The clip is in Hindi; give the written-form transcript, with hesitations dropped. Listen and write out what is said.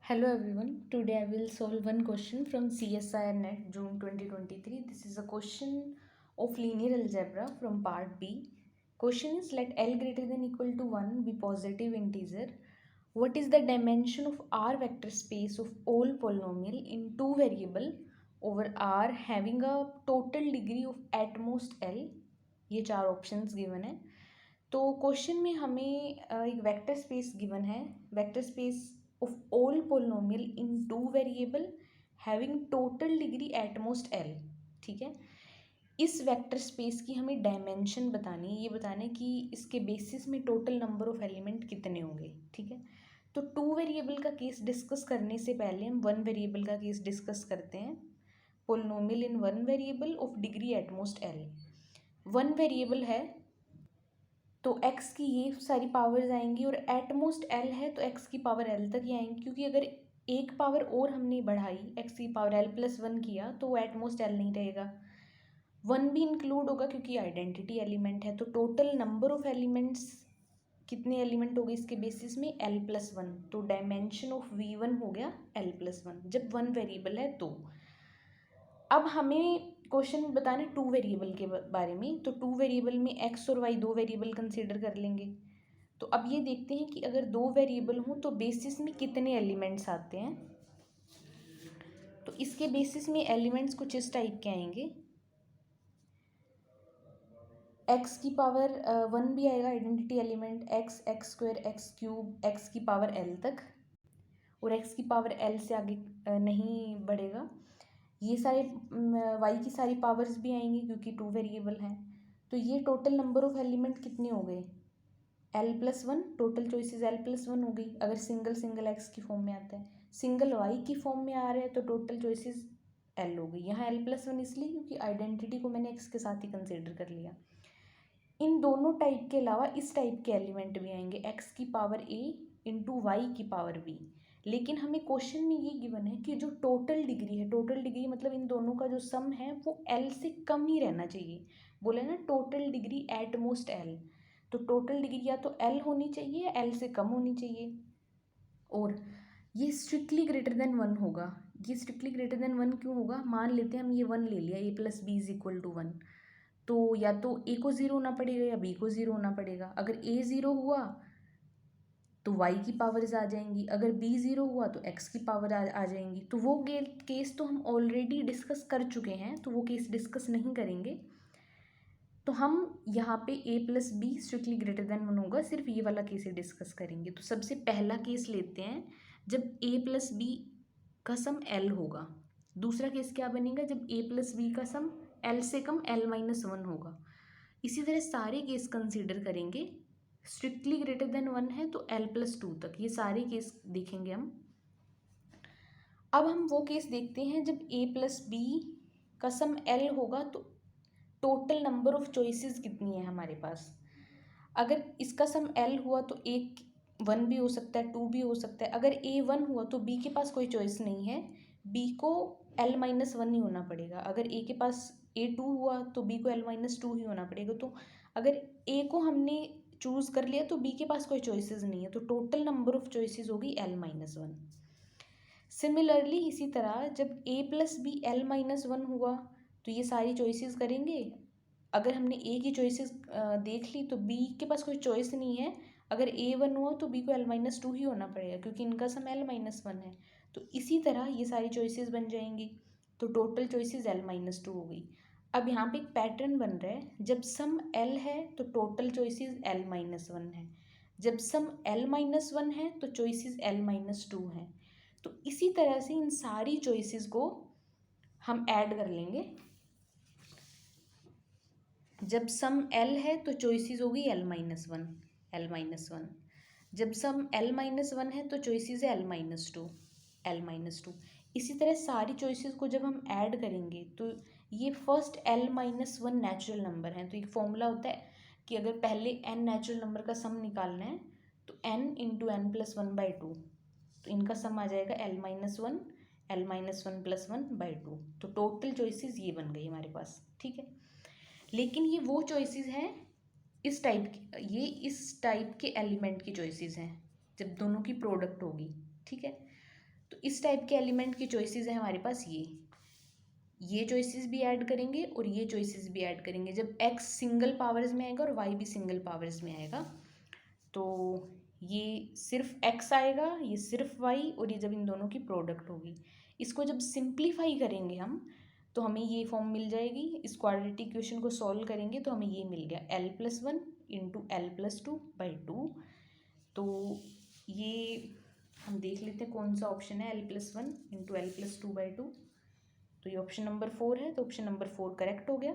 Hello everyone. Today I will solve one question from CSIR NET June 2023. This is a question of linear algebra from part B. Question is, let L greater than equal to 1 be positive integer. What is the dimension of R vector space of all polynomial in two variable over R having a total degree of at most L? ये चार ऑप्शंस गिवन है. तो क्वेश्चन में हमें एक वेक्टर स्पेस गिवन है, vector space of all polynomial in two variable having total degree at most L. ठीक है, इस वेक्टर स्पेस की हमें डायमेंशन बतानी है, ये बताना है कि इसके बेसिस में टोटल नंबर ऑफ एलिमेंट कितने होंगे. ठीक है, तो टू वेरिएबल का केस डिस्कस करने से पहले हम वन वेरिएबल का केस डिस्कस करते हैं. Polynomial in one variable of degree at most L. One variable है तो x की ये सारी पावर्स आएंगी और एट मोस्ट l है तो x की पावर l तक ही आएंगी, क्योंकि अगर एक पावर और हमने बढ़ाई x की पावर l+1 किया तो वो एट मोस्ट l नहीं रहेगा. वन भी इंक्लूड होगा क्योंकि आइडेंटिटी एलिमेंट है. तो टोटल नंबर ऑफ एलिमेंट्स कितने एलिमेंट हो गए इसके बेसिस में l+1. तो डायमेंशन ऑफ v1 हो गया l+1 जब वन वेरिएबल है. तो अब हमें क्वेश्चन बताना है टू वेरिएबल के बारे में. तो टू वेरिएबल में एक्स और वाई दो वेरिएबल कंसीडर कर लेंगे. तो अब ये देखते हैं कि अगर दो वेरिएबल हों तो बेसिस में कितने एलिमेंट्स आते हैं. तो इसके बेसिस में एलिमेंट्स कुछ इस टाइप के आएंगे. एक्स की पावर 1 भी आएगा identity element, x² x³ x की पावर l तक, और x की पावर l से आगे नहीं बढ़ेगा. ये सारे y की सारी पावर्स भी आएंगी क्योंकि टू वेरिएबल हैं. तो ये टोटल नंबर ऑफ एलिमेंट कितने हो गए, l+1. टोटल चॉइसेस l+1 हो गई अगर सिंगल सिंगल x की फॉर्म में आता है. सिंगल y की फॉर्म में आ रहा है तो टोटल चॉइसेस l हो गई. यहाँ l+1 इसलिए क्योंकि आइडेंटिटी को मैंने x के साथ ही कंसिडर कर लिया. इन दोनों टाइप के अलावा इस टाइप के एलिमेंट भी आएंगे, x की पावर a इंटू वाई की पावर b. लेकिन हमें क्वेश्चन में ये गिवन है कि जो टोटल डिग्री है, टोटल डिग्री मतलब इन दोनों का जो सम है वो l से कम ही रहना चाहिए. बोले ना total degree at most l. तो टोटल डिग्री या तो l होनी चाहिए या l से कम होनी चाहिए. और ये स्ट्रिक्टली ग्रेटर देन 1 होगा. ये स्ट्रिक्टली ग्रेटर देन 1 क्यों होगा, मान लेते हैं हम ये 1 ले लिया, a+b=1. तो या तो a को 0 होना पड़ेगा या b को 0 होना पड़ेगा. अगर a 0 हुआ तो y की पावर्स आ जाएंगी, अगर b 0 हुआ तो x की पावर आ जाएंगी. तो वो केस तो हम ऑलरेडी डिस्कस कर चुके हैं, तो वो केस डिस्कस नहीं करेंगे. तो हम यहाँ पे a+b स्ट्रिक्टली ग्रेटर देन 1 होगा, सिर्फ ये वाला केस ही डिस्कस करेंगे. तो सबसे पहला केस लेते हैं जब a+b का सम l होगा. दूसरा केस क्या बनेगा, जब a+b का सम l से कम l-1 होगा. इसी तरह सारे केस कंसीडर करेंगे. स्ट्रिक्टली ग्रेटर देन 1 है तो l+2 तक, ये सारे केस देखेंगे हम. अब हम वो केस देखते हैं जब a+b का सम l होगा तो टोटल नंबर ऑफ चॉइसेस कितनी है हमारे पास. अगर इसका सम l हुआ तो एक 1 भी हो सकता है, 2 भी हो सकता है. अगर a 1 हुआ तो b के पास कोई चॉइस नहीं है, b को l-1 ही होना पड़ेगा. अगर a के पास a 2 हुआ तो b को l-2 ही होना पड़ेगा. तो अगर a को हमने चूज़ कर लिया तो b के पास कोई चॉइसेस नहीं है, तो टोटल नंबर ऑफ चॉइसेस होगी l-1. सिमिलरली इसी तरह जब a+b l-1 हुआ तो ये सारी चॉइसेस करेंगे. अगर हमने a की चॉइसेस देख ली तो b के पास कोई चॉइस नहीं है. अगर a 1 हुआ तो b को l-2 ही होना पड़ेगा क्योंकि इनका सम l-1 है. तो इसी तरह ये सारी चॉइसेस बन जाएंगी. तो टोटल चॉइसेस l-2 हो गई. अब यहाँ पे एक पैटर्न बन रहा है, जब सम l है तो टोटल चॉइसेस l-1 है, जब सम l-1 है तो चॉइसेस l-2 हैं. तो इसी तरह से इन सारी चॉइसेस को हम ऐड कर लेंगे. जब सम l है तो चॉइसेस होगी l-1. जब सम l-1 है तो चॉइसेस है l-2. इसी तरह सारी चॉइसेस को जब हम ऐड करेंगे तो ये फर्स्ट l-1 नेचुरल नंबर है. तो एक फॉर्मूला होता है कि अगर पहले n नेचुरल नंबर का सम निकालना है तो n इंटू n+1/2. तो इनका सम आ जाएगा l-1 l-1+1/2. तो टोटल चॉइसेस ये बन गई हमारे पास. ठीक है, लेकिन ये वो चॉइसेस हैं इस टाइप की, ये इस टाइप के एलिमेंट की चॉइसेस हैं जब दोनों की प्रोडक्ट होगी. ठीक है, इस टाइप के एलिमेंट की चॉइसेस है हमारे पास ये चॉइसेस भी ऐड करेंगे और ये चॉइसेस भी ऐड करेंगे। जब x सिंगल पावर्स में आएगा और y भी सिंगल पावर्स में आएगा तो ये सिर्फ x आएगा, ये सिर्फ y, और ये जब इन दोनों की प्रोडक्ट होगी। इसको जब सिंप्लीफाई करेंगे हम तो हमें ये फॉर्म मिल जाएगी। इस क्वाड्रेटिक इक्वेशन को सॉल्व करेंगे तो हमें ये मिल गया l+1 इंटू l+2/2। तो ये हम देख लेते हैं कौन सा ऑप्शन है l+1 इंटू l+2/2। तो ये ऑप्शन नंबर 4 है, तो ऑप्शन नंबर 4 करेक्ट हो गया।